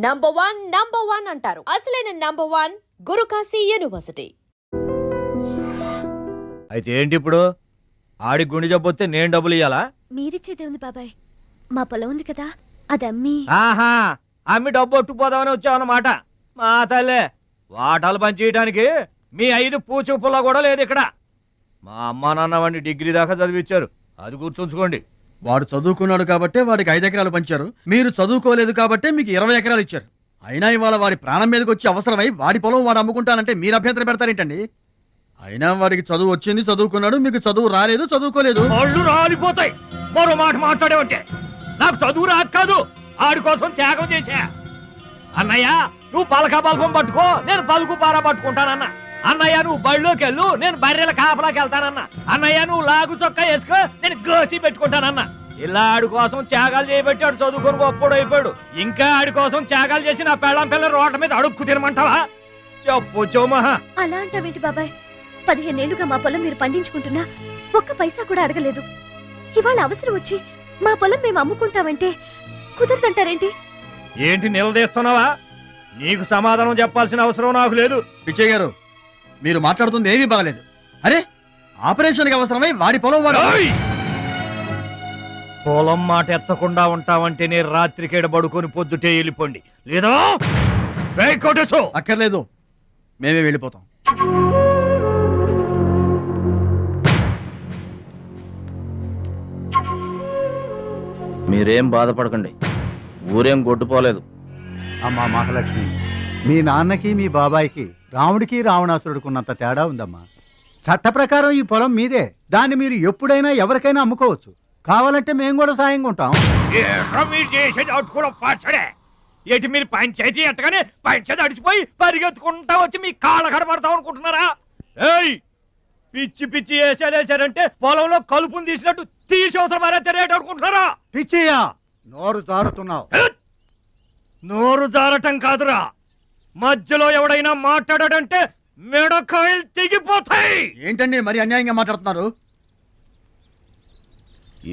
Number one అంటారు. అసలైన number one Guru Kashi university. అయితే ఏంటి ఇప్పుడు? ఆడి గుండె జబ్బొస్తే నేను డబ్బులు ఇయ్యాలా? మీరిచ్చేదే ఉంది బాబాయ్, మా పొలం ఉంది కదా, అది అమ్మి. ఆహా, అమ్మి డబ్బు ఒట్టుకుపోదామని వచ్చావన్నమాట. మా తల్లే, వాటాలు పంచేయడానికి మీ 5 పూచు పుల్ల కూడా లేదు ఇక్కడ. మా అమ్మా నాన్న వాడిని డిగ్రీ దాకా చదివించారు, అది గుర్తుంచుకోండి. వాడు చదువుకున్నాడు కాబట్టే వాడికి 5 ఎకరాలు పంచారు, మీరు చదువుకోలేదు కాబట్టే మీకు 20 ఎకరాలు ఇచ్చారు. అయినా ఇవాళ వాడి ప్రాణం మీదకి వచ్చి అవసరమై వాడి పొలం వాడు అమ్ముకుంటానంటే మీరు అభ్యంతరం పెడతారేంటండి? అయినా వాడికి చదువు వచ్చింది, చదువుకున్నాడు, మీకు చదువు రాలేదు, చదువుకోలేదు. వాళ్ళు రాలిపోతాయి మరో మాట మాట్లాడేవంటే. నాకు చదువు రాక కాదు, ఆడి కోసం త్యాగం చేశా. అన్నయ్య నువ్వు పలక బల్పం పట్టుకో, నేను పలుకు పార పట్టుకుంటానన్నా. అన్నయ్య నువ్వు బళ్ళోకి వెళ్ళు, నేను బర్రెల కాపలాకి వెళ్తానన్నా. అన్నయ్య నువ్వు లాగు చొక్కా వేసుకో, నేను గోసి పెట్టుకుంటానన్నా. ఇలా ఆడి కోసం త్యాగాలు చేయబెట్టాడు, చదువుకొని గొప్పడు అయిపోయాడు. ఇంకా ఆడి కోసం త్యాగాలు చేసి నా పెళ్ళం పిల్లల రోడ్ల మీద అడుక్కు తినమంటావా? చెప్పు చోమహా. అలా అంటావేంటి బాబాయ్? 15 ఏళ్లుగా మా పొలం మీరు పండించుకుంటున్నా ఒక్క పైసా కూడా అడగలేదు. ఇవాళ అవసరం వచ్చి మా పొలం మేము అమ్ముకుంటామంటే కుదరదంటారేంటి? ఏంటి నిలదీస్తున్నావా? నీకు సమాధానం చెప్పాల్సిన అవసరం నాకు లేదు. పిచ్చయ్య గారు, మీరు మాట్లాడుతుంది ఏమీ బాగలేదు. అరే, ఆపరేషన్కి అవసరమై వాడి పొలం వాడు. పొలం మాట ఎత్తకుండా ఉంటావంటే నేను రాత్రికేడ పడుకొని పొద్దుటే వెళ్ళిపోండి, లేదా అక్కర్లేదు, మేమే వెళ్ళిపోతాం. మీరేం బాధపడకండి, ఊరేం గొడ్డుపోలేదు. అమ్మా మహాలక్ష్మి, మీ నాన్నకి మీ బాబాయికి రాముడికి రావణాసురుడికున్నంత తేడా ఉందమ్మా. చట్ట ప్రకారం ఈ పొలం మీదే, దాన్ని మీరు ఎప్పుడైనా ఎవరికైనా అమ్ముకోవచ్చు. కావాలంటే మేము కూడా సాయంగా ఉంటాం. ఏంటి మీరు పంచాయతీ ఎట్టగానే పంచాయతీ అడిచిపోయి పరిగెత్తుకుంటా వచ్చి మీ కాళ్ళ కడబడతాం అనుకుంటున్నారా? ఏయ్, పిచ్చి పిచ్చి వేసారంటే పొలంలో కలుపుని తీసినట్టు తీసి అవసరం మారేట అనుకుంటున్నారా? పిచ్చియా, నోరు జారుతున్నావు. నోరు జారటం కాదురా, మధ్యలో ఎవడైనా మాట్లాడాడంటే మెడకాయలు తెగిపోతాయి. ఏంటండి మరి అన్యాయంగా మాట్లాడుతున్నారు?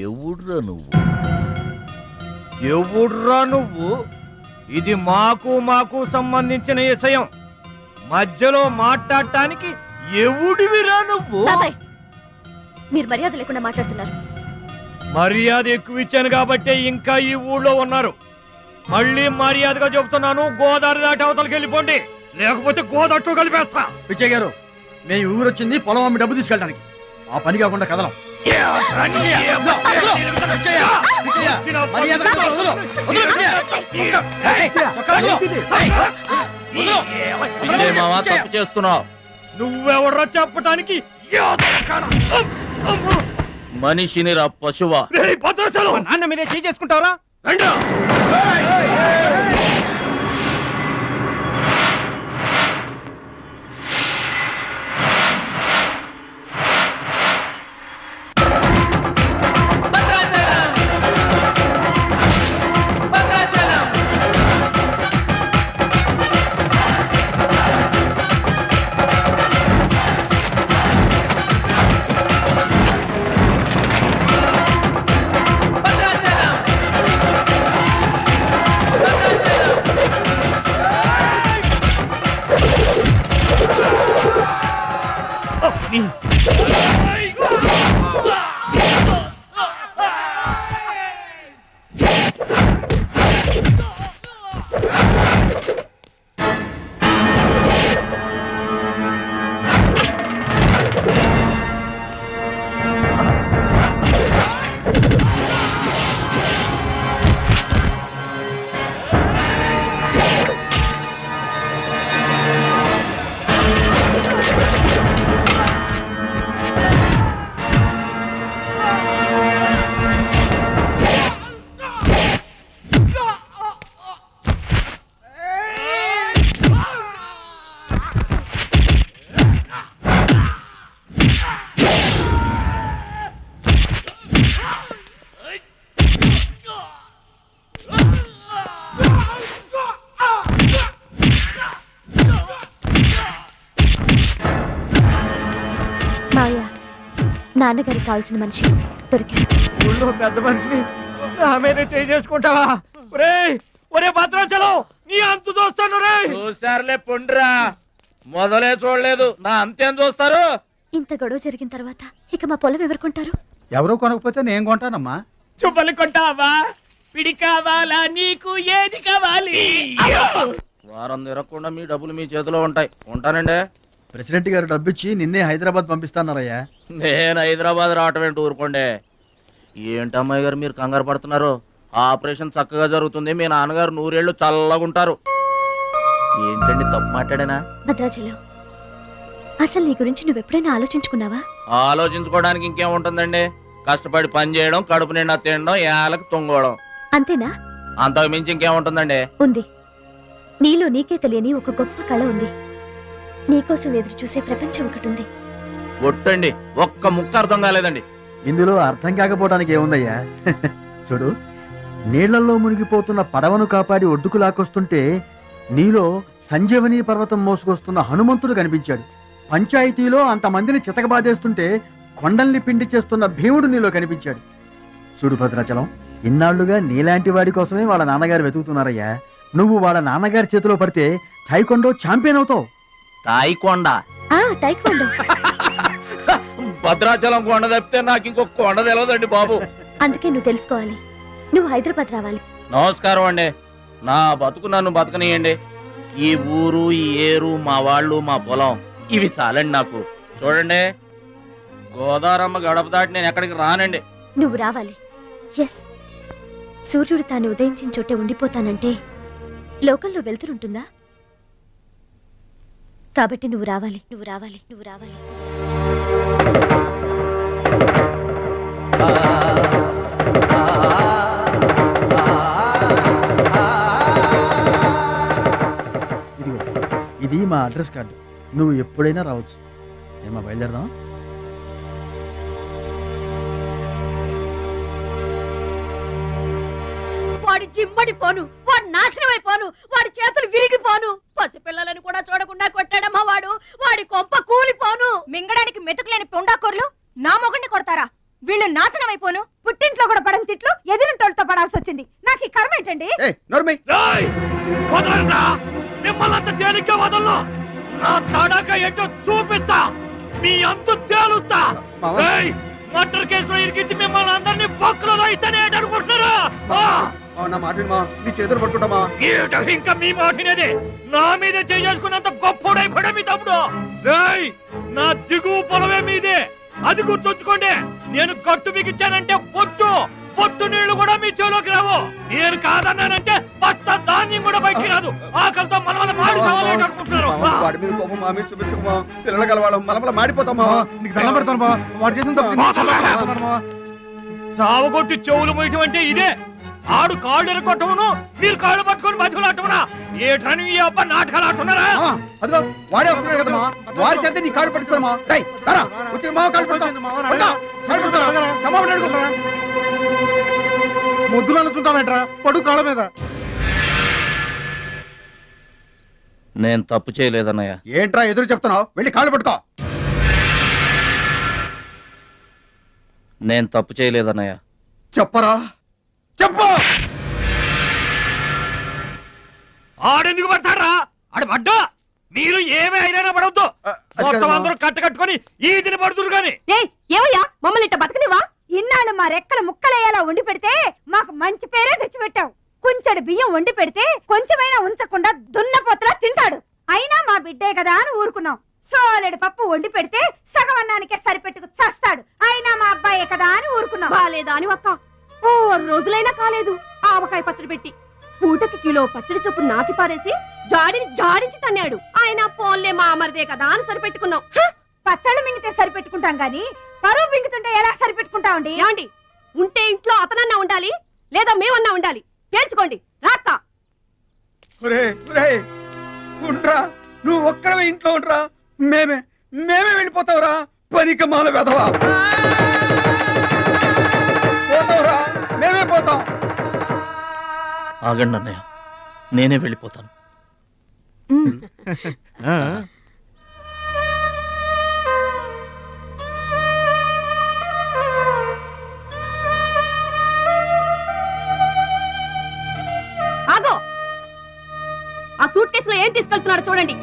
ఎవడ్రా నువ్వు? ఇది మాకు సంబంధించిన విషయం. మధ్యలో మాట్లాడటానికి ఎవడివిరా నువ్వు? బాబాయ్, మీరు మర్యాద లేకుండా మాట్లాడుతున్నారు. మర్యాద ఎక్కువ ఇచ్చాను కాబట్టే ఇంకా ఈ ఊళ్ళో ఉన్నారు. మళ్ళీ మర్యాదగా చెబుతున్నాను, గోదావరి దాటి అవతలకి వెళ్ళిపోండి, లేకపోతే గోదట్టు కలిపేస్తా. పిచ్చయ్య గారు, మేము ఊరు వచ్చింది పొలం అమ్మి డబ్బు తీసుకెళ్ళడానికి, ఆ పని కాకుండా కదలం. తప్పు చేస్తున్నావు. నువ్వెవడ్రా చెప్పటానికి? మనిషిని రా పశువా. నాన్న మీదే చేసుకుంటావరా? నాన్నగారికి కావాల్సిన మనిషి దొరికాడు. ఊళ్ళో పెద్ద మనిషిని నా మీద చేసుకుంటావా? ఒరే ఒరే భద్రాచలం, నీ అంతు చూస్తాను రే. చూసారులే పొండ్రా, మొదలే చూడలేదు, నా అంతేం చూస్తారు? ఇంత గొడవ జరిగిన తర్వాత ఇక మా పొలం ఎవరు కొంటారు? ఎవరో కొనకపోతే నేను కొంటానమ్మా. చుబ్బలు కొంటావా? పిడి కావాలా? నీకు ఏది కావాలి? వారం తిరగకుండా మీ డబ్బులు మీ చేతిలో ఉంటాయి. ఉంటానండి. ప్రెసిడెంట్ గారు డబ్బిచ్చి నిన్నే హైదరాబాద్ పంపిస్తాన్నారయ్యా. నేను హైదరాబాద్ రావటం ఏంటి, ఊరుకోండి. ఏంటి అమ్మాయి గారు మీరు కంగారు పడుతున్నారు? ఆపరేషన్ చక్కగా జరుగుతుంది, మీ నాన్నగారు 100 ఏళ్ళు చల్లగా ఉంటారు. ఏంటండి తప్పు మాట్లాడానా? భద్రాచలం, అసలు నీ గురించి నువ్వెప్పుడైనా ఆలోచించుకున్నావా? ఆలోచించుకోవడానికి ఇంకేముంటుందండి, కష్టపడి పని చేయడం, కడుపు నిండా తినడం, ఏళ్ళకి తొంగోవడం, అంతేనా? అంతకు మించి ఇంకేముంటుందండి? ఉంది. నీలో నీకే తెలియని ఒక గొప్ప కళ ఉంది. నీకోసం ఎదురు చూసే ప్రపంచం ఒకటి ఉంది. ఒట్టండి, ఒక్క ముక్క అర్థం కాలేదండి. ఇందులో అర్థం కాకపోవడానికి ఏముందయ్యా? చూడు, నీళ్లలో మునిగిపోతున్న పడవను కాపాడి ఒడ్డుకు లాక్కొస్తుంటే నీలో సంజీవని పర్వతం మోసుకొస్తున్న హనుమంతుడు కనిపించాడు. పంచాయతీలో అంతమందిని చితకబాదేస్తుంటే కొండల్ని పిండి చేస్తున్న భీముడు నీలో కనిపించాడు. చూడు భద్రాచలం, ఇన్నాళ్లుగా నీలాంటి వాడి కోసమే వాళ్ళ నాన్నగారు వెతుకుతున్నారయ్యా. నువ్వు వాళ్ళ నాన్నగారి చేతిలో పడితే టైకొండో ఛాంపియన్ అవుతావు. తాయికొండ? టైక్వాండో. భద్రాచలం కొండ తప్పితే నాకు ఇంకొక కొండ తెలియదండి బాబు. అందుకే నువ్వు తెలుసుకోవాలి. నువ్వు హైదరాబాద్ రావాలి. నమస్కారం అండి, నా బతుకు నన్ను బతకనియండి. ఈ ఊరు, ఈ ఏరు, మా వాళ్ళు, మా పొలం, ఇవి చాలండి నాకు. చూడండి, గోదావరమ్మ గడప దాటి నేను ఎక్కడికి రానండి. నువ్వు రావాలి. ఎస్, సూర్యుడు తాను ఉదయించిన చోటే ఉండిపోతానంటే లోకంలో వెళ్తురుంటుందా? కాబట్టి నువ్వు రావాలి, నువ్వు రావాలి, నువ్వు రావాలి. ఇది మా అడ్రస్ కార్డు. నువ్వు ఎప్పుడైనా రావచ్చు. ఏమా బయలుదేరదాం? వాడి జిమ్మడిపోను, వాడు నాశనమైపోను, వాడి చేతులు విరిగిపోను, పసిపిల్లలను కూడా చూడకుండా కొట్టాడమ్మా వాడు. వాడి కొంప కూలిపోను. మింగడానికి మెతుకులేని పొండాకూరలు నా మొగుడిని కొడతారా? వీళ్ళు నాశనమైపోను. పుట్టింట్లో కూడా పడని తిట్లు ఎదిరింటోళ్ళతో పడాల్సి వచ్చింది. నాకు ఈ కర్మ ఏంటండి? రేయ్, వదలండ్రా. మిమ్మల్ని అంత తేలిగ్గా వదలను. నా తడాక ఏంటో చూపిస్తా, మీ అంతు తేలుస్తా. రేయ్, మర్డర్ కేసులో ఇరికించి మిమ్మల్ని అందరినీ బొక్కలో రాయిస్తానే అనుకుంటున్నారా? నా మాట వినమా, నీ చేతులు పట్టుకుంటామా? ఇంకా మీ మాటినది. నా మీద చేసుకున్నంత గొప్పడైపోయా మీ తమ్ముడు. రేయ్, నా దిగువ పొలమే మీదే, అది గుర్తుంచుకోండి. నేను కట్టు బిగించానంటే పొట్టు నీళ్లు కూడా మీ చెవులోకి రావు. నేను కాదన్నానంటే బస్తా ధాన్యం కూడా బయటికి రాదు. ఆకలితో మలమల మాడి సావాలని అనుకుంటున్నారు. వాడి మీద కోపం మా మీద చూపించకమా, పిల్లలు కలవాళ్ళం మలమల మాడిపోతామా. నీకు దండం పెడతాను వాడు చేసిన తప్పు. సావగొట్టి చెవులు మొయ్యటం అంటే ఇదే. ఆడు కాళ్ళు ఎరగొట్టమును, మీరు కాళ్ళు పట్టుకొని బతుకులాటమునా? ఏటని ఈ అబ్బా నాటకాలు ఆడుతున్నారా? అదిగో వాడే వస్తున్నాడు కదమ్మా, వాడి చేత నీ కాళ్ళు పట్టిస్తామా. రై రా, వచ్చి మా కాళ్ళు పడతాం. ముద్దులు అనుకుంటామేట్రా, పడు కాళ్ళ మీద. నేను తప్పు చేయలేదన్నయ్య. ఏంట్రా ఎదురు చెప్తున్నావు? వెళ్ళి కాళ్ళు పట్టుకో. నేను తప్పు చేయలేదన్నయ్య. చెప్పరా, చెప్పు. ఆడెందుకు పడతారా? ఆడు పడ్డా మీరు ఏమీ అయినా పడవద్దు. మొత్తం అందరూ కట్టుకొని ఈదిని పడుతురు గాని. ఏమయ్యా, మమ్మల్ని ఇట్ట బతకనివా? ఇన్నాళ్ళు మా రెక్కలు ముక్కలయ్యేలా వండి పెడితే మాకు మంచి పేరే తెచ్చిపెట్టావు. కొంచెడు బియ్యం వండి పెడితే కొంచెమైనా ఉంచకుండా దున్నపోతలా తింటాడు. అయినా మా బిడ్డే కదా అని ఊరుకున్నాం. సోలెడు పప్పు వండి పెడితే సగం అన్నానికే సరిపెట్టుకు చస్తాడు. అయినా మా అబ్బాయే కదా అని ఊరుకున్నాం. బాలేదా అని ఒక్క 4 రోజులైనా కాలేదు ఆవకాయ పచ్చడి పెట్టి పూటకి కిలో పచ్చడి చొప్పు నాకి పారేసి జాడించి తన్నాడు. ఆయన పోన్లే మా అమర్దే కదా అని సరిపెట్టుకున్నాం. పచ్చళ్ళు మింగితే సరిపెట్టుకుంటాం గాని పరువు మింగుతుంటే ఎలా సరిపెట్టుకుంటామండి? ఏమండి, ఉంటే ఇంట్లో అతనన్నా ఉండాలి, లేదా మేమన్నా ఉండాలి. తేల్చుకోండి. రాక్క ఉండ్రా, నువ్వు ఒక్కడవే ఇంట్లో ఉండ్రా. మేమే వెళ్ళిపోతావురా. పనికి మాల వెధవా, పోతావురా. మేమే పోతాం. ఆగండి అన్నయ్య, నేనే వెళ్ళిపోతాను. ఆగో, ఆ సూట్ కేసులో ఏం తీసుకెళ్తున్నారో చూడండి.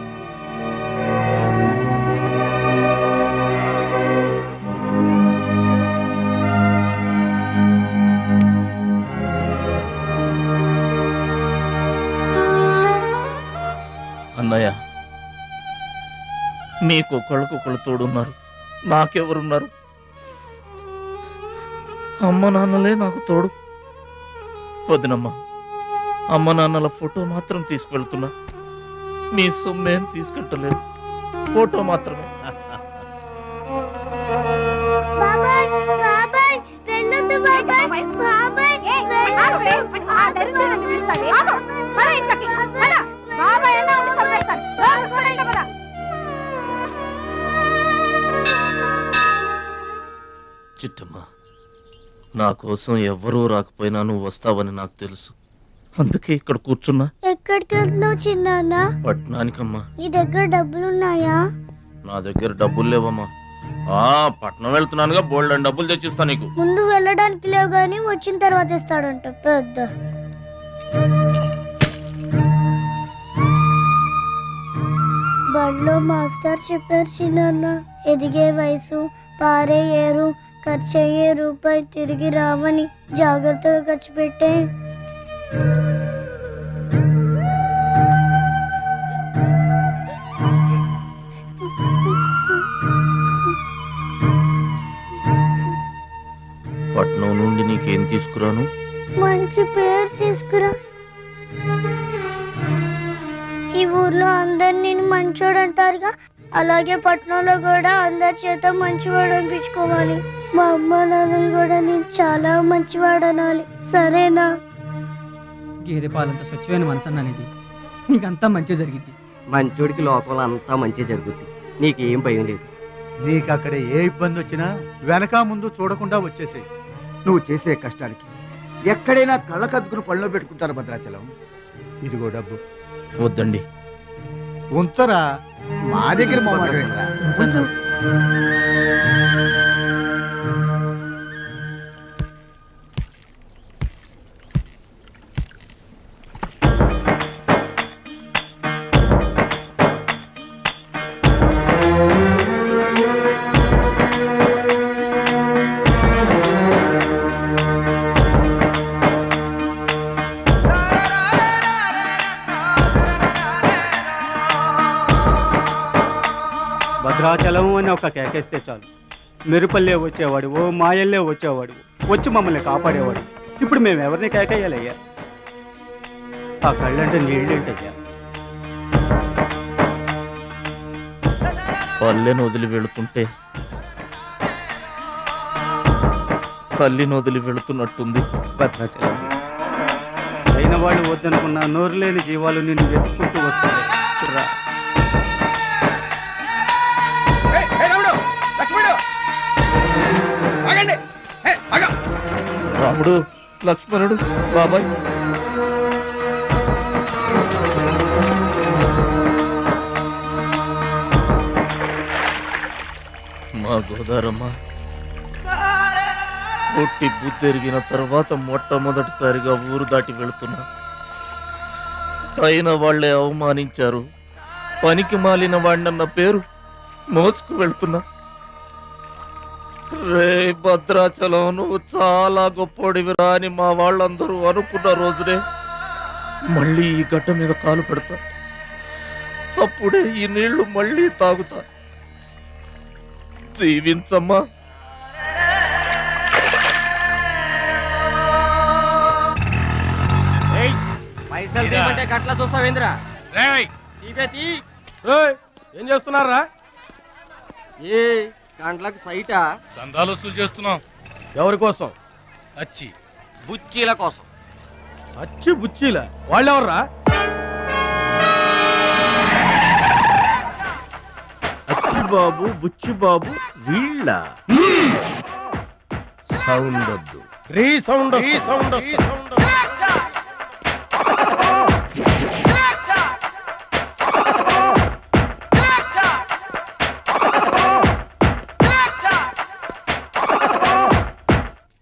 అన్నయ్య, మీకు ఒకళ్ళకొకళ్ళు తోడున్నారు, నాకెవరున్నారు? అమ్మ నాన్నలే నాకు తోడు. వదినమ్మా, అమ్మ నాన్నల ఫోటో మాత్రం తీసుకెళ్తున్నా, మీ సొమ్మేం తీసుకెళ్ళలేదు, ఫోటో మాత్రమే. చిట్టమ్మ, నా కోసం ఎవ్వరూ రాకపోయినా నువ్వు వస్తావని నాకు తెలుసు, అందుకే ఇక్కడ కూర్చున్నా. ఎక్కడికి వెళ్తున్నావు చిన్నాన్న? పట్నానికమ్మా. నీ దగ్గర డబ్బులున్నాయా? నా దగ్గర డబ్బులు లేవమ్మా. పట్నం వెళ్తున్నానుగా, బోల్డ్ అని డబ్బులు తెచ్చిస్తా నీకు. ముందు వెళ్ళడానికి లేవు గాని వచ్చిన తర్వాత ఇస్తాడంట పెద్ద. బడిలో మాస్టర్ చెప్పారు చిన్నాన్న, ఎదిగే వయసు, పారే ఏరు, ఖర్చయ్యే రూపాయి తిరిగి రావని, జాగ్రత్తగా ఖర్చు పెట్టే. పట్నం నుండి నీకేం తీసుకురాను? మంచి పేరు తీసుకురా. ఈ ఊర్లో అందరు నేను మంచోడు అంటారుగా, అలాగే పట్నంలో కూడా అందరి చేత మంచివాడు అనిపించుకోవాలి. మా అమ్మ నాన్నలు కూడా నేను చాలా మంచివాడు అనాలి, సరేనా? గేదె పాలంత స్వచ్ఛమైన మనసు అన్నది, నీకంతా మంచి జరిగింది. మంచోడికి లోకంలో అంతా మంచి జరుగుద్ది, నీకేం భయం లేదు. నీకు అక్కడ ఏ ఇబ్బంది వచ్చినా వెనక ముందు చూడకుండా వచ్చేసేయ్. నువ్వు చేసే కష్టానికి ఎక్కడైనా కళ్ళకద్దుకుని పనిలో పెట్టుకుంటారు భద్రాచలం. ఇదిగో డబ్బు. వద్దండి. ఉంచరా, మా దగ్గర ఉంచు. భద్రాచలం అని ఒక కేకేస్తే చాలు, మెరుపల్లే వచ్చేవాడు, ఓ మాయల్లే వచ్చేవాడు, వచ్చి మమ్మల్ని కాపాడేవాడు. ఇప్పుడు మేము ఎవరిని కేకేయాలయ్యా? ఆ కళ్ళంటే నీళ్ళేంటయ్యా? పల్లెను వదిలి వెళుతుంటే తల్లిని వదిలి వెళుతున్నట్టుంది. భద్రాచలం అయిన వాళ్ళు వద్దనుకున్న నోరు లేని జీవాలు నిన్ను వెతుక్కుంటూ వస్తాయి. చూడరా, రాముడు, లక్ష్మణుడు, బాబాయ్. మా గోదారమ్మ పుట్టి బుద్ధెరిగిన తర్వాత మొట్టమొదటిసారిగా ఊరు దాటి వెళుతున్నా. అయిన వాళ్లే అవమానించారు, పనికి మాలిన వాడినన్న పేరు మోసుకు వెళ్తున్నా. రే భద్రాచలం, నువ్వు చాలా గొప్పోడివిరా అని మా వాళ్ళందరూ అనుకున్న రోజునే మళ్ళీ ఈ గడ్డ మీద కాలు పెడతా. అప్పుడే ఈ నీళ్లు మళ్ళీ తాగుతా. దీవించమ్మా. గట్లా చూస్తావేంద్రా? ఏం చేస్తున్నారా? ఏ గంటలకు సైటా? చందాలు వసూలు చేస్తున్నాం. ఎవరి కోసం? అచ్చి బుచ్చీల కోసం. అచ్చి బుచ్చీల వాళ్ళెవర్రా? అచ్చి బాబు, బుచ్చి బాబు వీళ్ళ. సౌండ్ వద్దు, రీసౌండ్ రీసౌండ్.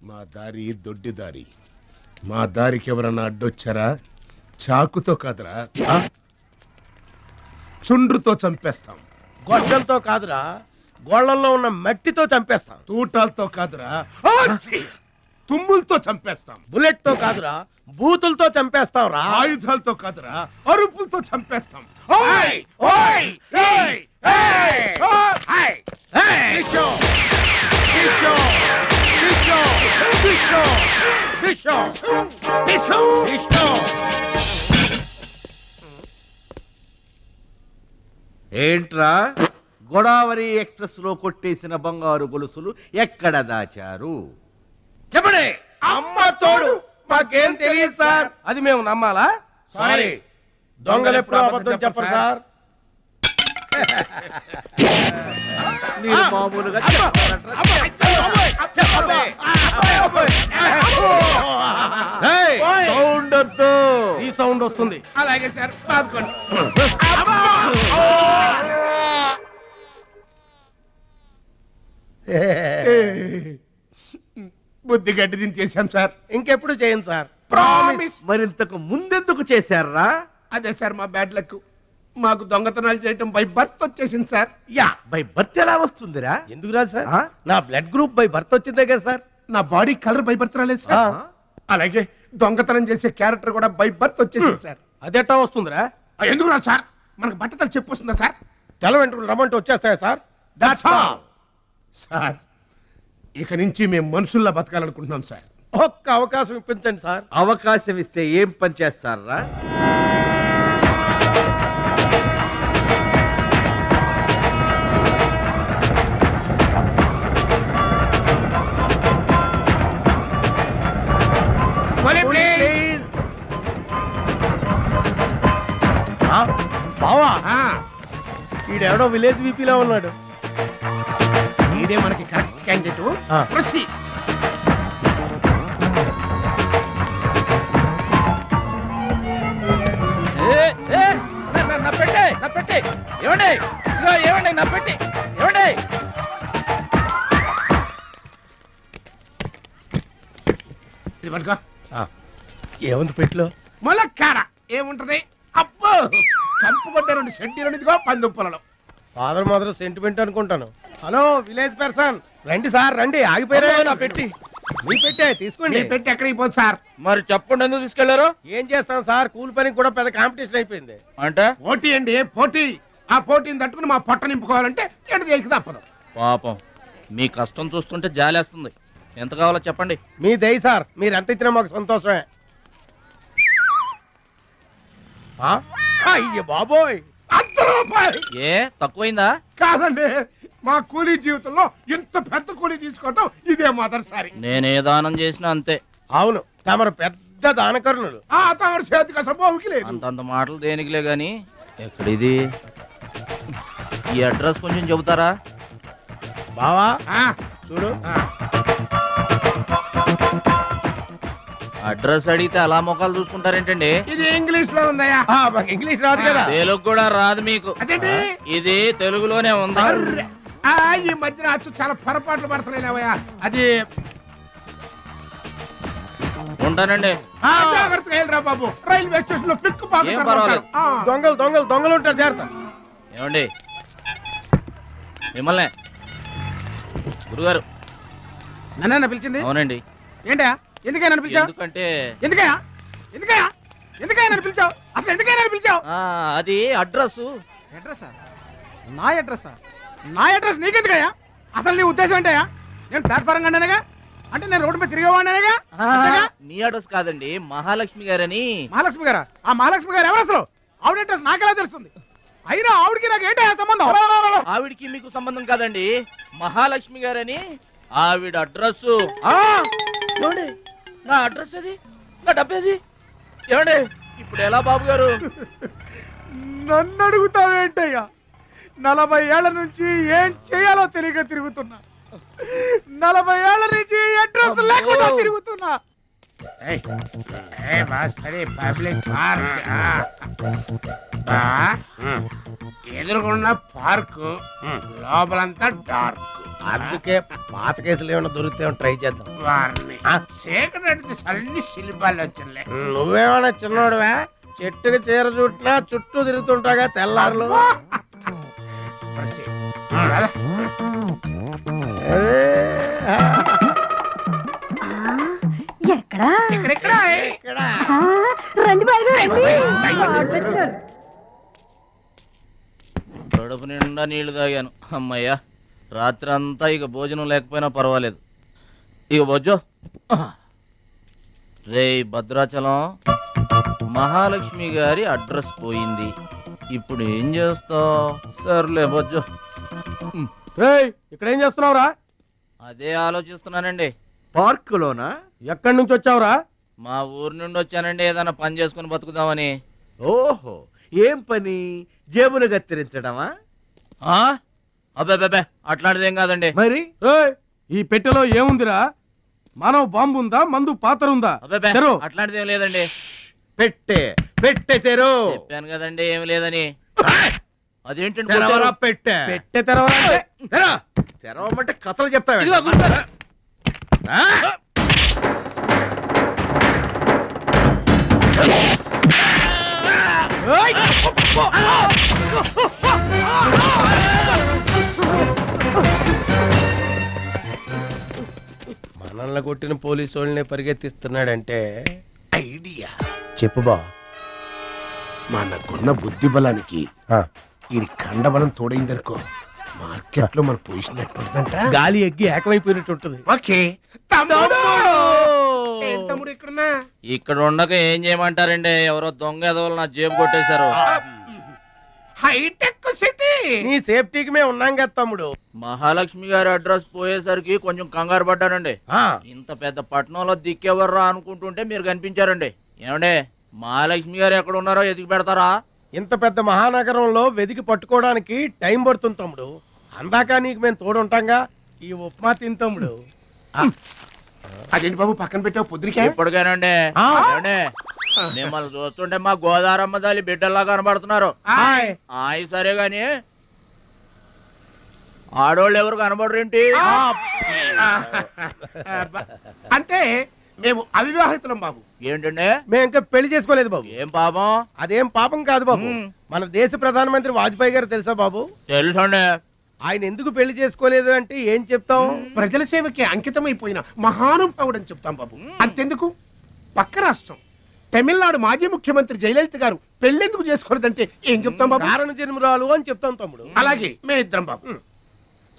మా దారి దొడ్డి దారి. మా దారికి ఎవరన్నా అడ్డొచ్చారా? చాకుతో కాదురా, చుండ్రుతో చంపేస్తాం. గొడ్డలతో కాదురా, గోళ్లలో ఉన్న మట్టితో చంపేస్తాం. తూటాలతో కాదురా, తుమ్ములతో చంపేస్తాం. బుల్లెట్ తో కాదురా, బూతులతో చంపేస్తాం రా. ఆయుధాలతో కాదురా, అరుపులతో చంపేస్తాం. ఓయ్! ఓయ్! ఏయ్! ఏయ్! ఓయ్! డిషో! డిషో! డిషో! డిషో! డిషో! డిషో! డిషో! ఏంట్రా గోదావరి ఎక్స్ప్రెస్ లో కొట్టేసిన బంగారు గొలుసులు ఎక్కడ దాచారు? చెప్పండి. అమ్మ తోడు మాకేం తెలియదు సార్. అది మేము నమ్మాలా? సారీ, దొంగలు ఎప్పుడు అబద్ధం చెప్పరు సార్. మీరు మామూలుగా సౌండ్ వద్దు. ఈ సౌండ్ వస్తుంది. అలాగే సార్, బాదుకోండి. బుద్ధి గడ్డి దించేశాం సార్. ఇంకెప్పుడు చేయండి సార్. ప్రామిస్. మరింతకు ముందెందుకు చేశారా? అదే సార్ మా బ్యాడ్ లక్. మాకు దొంగతనాలు చేయటం బై బర్త్ వచ్చేసింది సార్. యా, బై బర్త్ ఎలా వస్తుందిరా? ఎందుకు రాదు సార్? నా బ్లడ్ గ్రూప్ బై బర్త్ వచ్చిందే కదా సార్. నా బాడీ కలర్ బై బర్త్ రాలేదు సార్. అలాగే దొంగతనం చేసే క్యారెక్టర్ కూడా బై బర్త్ వచ్చేసింది సార్. అదెట్టా వస్తుందిరా? ఎందుకు రాదు సార్? మనకు బట్టతలు చెప్పు వస్తుందా సార్? తెల వెంట్రుకలు రమ్మంటే వచ్చేస్తాయా సార్? That's all sir. ఇక నుంచి మేము మనుషుల్లా బతకాలనుకుంటున్నాం సార్. ఒక్క అవకాశం ఇప్పించండి సార్. అవకాశం ఇస్తే ఏం పని చేస్తారా? బావా, ఈడెవడో విలేజ్ వీపీలో ఉన్నాడు. ఇదే మనకి కరెక్ట్ క్యాండిడేట్. ప్రొసీడ్. నా పెట్టే, నా పెట్టే. ఏమండి? ఇదిగో ఏమండి, నా పెట్టి. ఏమండి? ఇది పట్టుకో. ఏముంది పెట్లో? ములక్కాడ ఏముంటది? అబ్బో, కంపు కొట్టే 2 సెంటీలు ఇదిగో పందుప్పలలో. ఫాదర్ మదర్ సెంటిమెంట్ అనుకుంటాను. హలో విలేజ్ పర్సన్, రండి సార్ రండి. ఆగిపోయారా? నా పెట్టి. మీ పెట్టే తీసుకోండి. పెట్టి ఎక్కడికి పోదు సార్? మరి చెప్పండి, ఎందుకు తీసుకెళ్లారు? ఏం చేస్తాం సార్, కూలి పనికి కూడా పెద్ద కాంపిటీషన్ అయిపోయింది. అంటే పోటీ అండి, పోటీ. ఆ పోటీని తట్టుకుని మా పొట్ట నింపుకోవాలంటే ఎటు చేయక తప్పదు. పాపం, మీ కష్టం చూస్తుంటే జాలేస్తుంది. ఎంత కావాలో చెప్పండి. మీ దయ సార్, మీరు ఎంత ఇచ్చినా మాకు సంతోషమే. అయ్య బాబోయ్, ₹100. ఏ తక్కువైందా? కాదండి, మా కూలీ జీవితంలో ఇంత పెద్ద కూలీ తీసుకోవటం ఇదే మొదటిసారి. నేనే దానం చేసినా అంతే. అవును, తమరు పెద్ద దానకరుణులు. తమరు చేతికి అసలు లేదు. అంతంత మాటలు దేనికిలే గాని, ఎక్కడిది? ఈ అడ్రస్ కొంచెం చెబుతారా? బావా చూడు, అడ్రస్ అడిగితే అలా మొక్కలు చూసుకుంటారేంటండి? ఇది ఇంగ్లీష్ లో ఉందయ్యా. ఇంగ్లీష్ రాదు కదా. తెలుగు కూడా రాదు మీకు. అదేంటి? ఇది తెలుగులోనే ఉంది. ఈ మధ్యన అచ్చు చాలా పొరపాట్లు పడుతున్నాయిలేవయ్యా. అది ఉంటానండి. జాగ్రత్తగా వెళ్ళరా బాబు. రైల్వే స్టేషన్ లో పిక్ ఏం పర్వాలేదు. దొంగలు దొంగలు దొంగలు ఉంటారు, జాగ్రత్త. ఏమండి మిమ్మల్ని గురుగారు నన్న పిలిచింది? అవునండి. ఏంటా ఎందుకైనా పిలిచావు? ఎందుకంటే ఎందుకయ్యా ఎందుకయ్యా ఎందుకయ్యా నన్ను పిలిచావు? అసలు ఎందుకైనా పిలిచావు? అది అడ్రస్. అడ్రస్సా? నా అడ్రస్సా? నా అడ్రస్ నీకెందుకయ్యా? అసలు నీ ఉద్దేశం ఏంటయ్యా? నేను ప్లాట్ఫారం కండానగా, అంటే నేను రోడ్డు మీద తిరిగేవాడినగా. నీ అడ్రస్ కాదండి, మహాలక్ష్మి గారని. మహాలక్ష్మి గారా? ఆ మహాలక్ష్మి గారు ఎవరు అసలు? ఆవిడ అడ్రస్ నాకెలా తెలుస్తుంది? అయినా ఆవిడకి నాకు ఏంటయ్యా సంబంధం? ఆవిడికి మీకు సంబంధం కాదండి, మహాలక్ష్మి గారని ఆవిడ అడ్రస్. ఏమండి, నా అడ్రస్ అది, నా డబ్బేది? ఏమండి ఇప్పుడు ఎలా బాబు గారు? నన్ను అడుగుతావేంటయ్యా? 40 ఏళ్ల నుంచి ఏం చేయాలో తెలియక తిరుగుతున్నా. 40 ఏళ్ల నుంచి అడ్రస్ లేకుండా తిరుగుతున్నా. ఎదురుకున్న పార్కు లోపలంతా డార్క్. అందుకే పాత కేసులు ఏమైనా దొరికితే ట్రై చేద్దాం. వారిని సేకరెడ్డి అన్ని శిల్పాలు వచ్చినాయి. నువ్వేమన్నా చిన్నోడువా? చెట్టుకి చీర చుట్టినా చుట్టూ తిరుగుతుంటాగా తెల్లారులు. ఎక్కడా రండి బాబు రండి. కడుపు నిండా నీళ్లు తాగాను అమ్మయ్యా. రాత్రి అంతా ఇక భోజనం లేకపోయినా పర్వాలేదు. ఇక బొజ్జో. రే భద్రాచలం, మహాలక్ష్మి గారి అడ్రస్ పోయింది. ఇప్పుడు ఏం చేస్తావు? సర్లే బొజ్జో. ఇక్కడ ఏం చేస్తున్నావురా? అదే ఆలోచిస్తున్నానండి. పార్కులోనా? ఎక్కడి నుంచి వచ్చావురా? మా ఊరు నుండి వచ్చానండి, ఏదైనా పని చేసుకుని బతుకుదామని. ఓహో, ఏం పని? జేబులు కత్తిరించడమా? అబ్బే అట్లాంటిదేం కాదండి. మరి ఈ పెట్టెలో ఏముందిరా? మానవ బాంబు ఉందా? మందు పాత్ర ఉందా? అబ్బే అట్లాంటిదేం లేదండి. పెట్టే తెరు. చెప్పాను కదండి ఏమి లేదని. అదేంటండి తెరవరా పెట్టే. పెట్టె తెరవరా? తెరవమంటే కథలు చెప్తావా? మనల్ని కొట్టిన పోలీసు వాళ్ళని పరిగెత్తిస్తున్నాడంటే ఐడియా చెప్పు బా. మనకున్న బుద్ధి బలానికి ఈ కండబలం తోడైందనుకో, మార్కెట్ లో మన పొజిషన్ ఎట్టుంటదంట. గాలి ఎగ్గి ఏకమైపోయినట్టు ఉంటుంది. ఓకే తమ్ముడు ఇక్కడున్నా ఇక్కడ ఉండక ఏం చేయమంటారండి? ఎవరో దొంగ ఎదవలు నా జేబు కొట్టేశారు. Hitech city. నీ సేఫ్టీకి మేము ఉన్నాం కదా తమ్ముడు. మహాలక్ష్మి గారి అడ్రస్ పోయేసరికి కొంచెం కంగారు పడ్డానండి. ఇంత పెద్ద పట్టణంలో దిక్కెవర్రా అనుకుంటుంటే మీరు కనిపించారండి. ఏమండే, మహాలక్ష్మి గారు ఎక్కడ ఉన్నారో ఎదిగి పెడతారా? ఇంత పెద్ద మహానగరంలో వెతికి పట్టుకోవడానికి టైం పడుతుంది తమ్ముడు. అందాక నీకు మేము తోడుంటాంగా. ఈ ఉప్మా తిని తమ్ముడు. అదేంటి బాబు పక్కన పెట్టావు పొద్దురికే? ఇప్పటికేనండి. మిమ్మల్ని చూస్తుంటే మా గోదారమ్మ తల్లి బిడ్డల్లా కనబడుతున్నారు. ఆయి సరే గాని ఆడోళ్ళు ఎవరు కనబడరేంటి? అంటే మేము అవివాహితులం బాబు. ఏంటండి? మేము ఇంకా పెళ్లి చేసుకోలేదు బాబు. ఏం పాపం? అదేం పాపం కాదు బాబు. మన దేశ ప్రధానమంత్రి వాజ్పేయి గారు తెలుసా బాబు? తెలుసండి. ఆయన ఎందుకు పెళ్లి చేసుకోలేదు అంటే ఏం చెప్తాం? ప్రజల సేవకి అంకితమైపోయిన మహానుభావుడు అని చెప్తాం బాబు. అంతెందుకు, పక్క రాష్ట్రం తమిళనాడు మాజీ ముఖ్యమంత్రి జయలలిత గారు పెళ్ళెందుకు చేసుకోలేదంటే ఏం చెప్తాం బాబు? కారణ జన్మరాలు అని చెప్తాం తమ్ముడు. అలాగే మే ఇద్దరం బాబు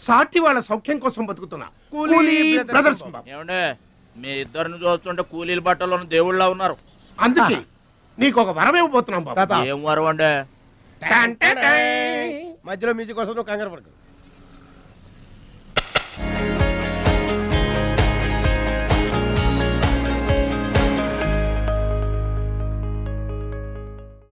సాటి వాళ్ళ సౌఖ్యం కోసం బతుకుతున్నా కూలీ బ్రదర్స్ బాబు. ఏమండే, మీ ఇద్దరిని చూస్తుంటే కూలీల బట్టలో దేవుళ్ళ ఉన్నారు. అందుకే నీకు ఒక వరం ఇవ్వబోతున్నాం బాబు. ఏం వరం అండి? మధ్యలో మ్యూజిక్ కోసం నువ్వు కంగారు పడకు.